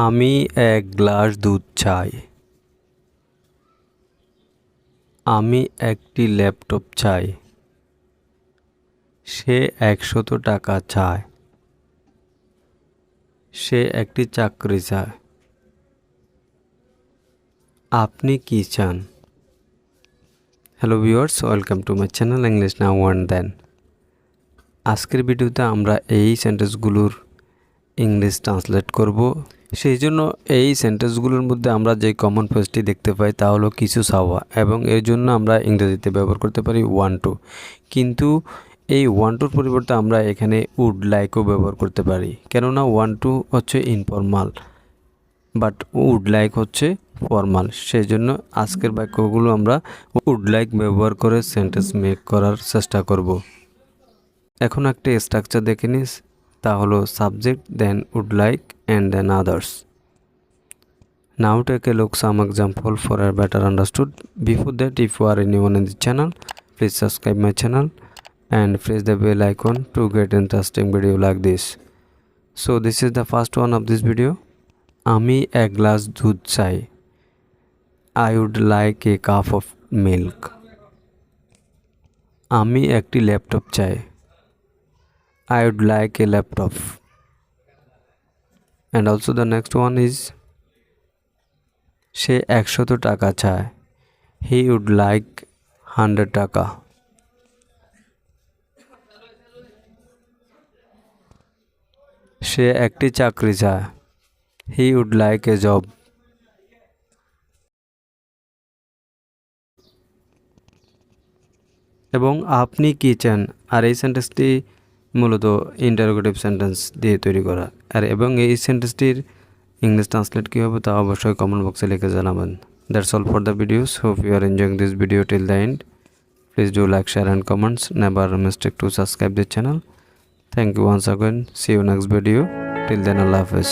আমি এক গ্লাস দুধ চাই। আমি একটি ল্যাপটপ চাই। সে 100 টাকা চায়। সে একটি চাকরি চায়। আপনি কি চান? Hello viewers, welcome to my channel English now and then. আজকের ভিডিওতে আমরা এই সেন্টেন্সগুলোর ইংলিশ ট্রান্সলেট করব। সেই জন্য এই সেন্টেন্সগুলোর মধ্যে আমরা যে কমন ফ্রেজটি দেখতে পাই তা হলো কিছু চাওয়া, এবং এর জন্য আমরা ইংরেজিতে ব্যবহার করতে পারি ওয়ান্ট টু। কিন্তু এই ওয়ান্ট টুর পরিবর্তে আমরা এখানে উড লাইকও ব্যবহার করতে পারি, কেননা ওয়ান্ট টু হচ্ছে ইনফর্মাল বাট উড লাইক হচ্ছে ফর্মাল। সেই জন্য আজকের বাক্যগুলো আমরা উড লাইক ব্যবহার করে সেন্টেন্স মেক করার চেষ্টা করব। এখন একটা স্ট্রাকচার দেখে নিস, তা হলো subject, then would like and then others. Now take a look some example for a better understood. Before that, if you are anyone in the channel, please subscribe my channel and press the bell icon to get interesting video like this. So this is the first one of this video. আমি এক glass দুধ চাই। I would like a cup of milk. আমি একটি laptop চাই। I would like a laptop. And also the next one is সে 100 টাকা চায়। He would like 100 টাকা। সে একটি চাকরি চায়। He would like a job. এবং আপনি কি চান, আর এই সেন্টেন্সটি মূলত ইন্টারোগেটিভ সেন্টেন্স দিয়ে তৈরি করা। এবং এই সেন্টেন্সটির ইংলিশ ট্রান্সলেট কী হবে তা অবশ্যই কমেন্ট বক্সে লিখে জানাবেন। That's all for the videos. Hope you are enjoying this video till the end. Please do like, share and comments. Never mistake to subscribe the channel. Thank you once again. See you next video. Till then, Allah Hafiz.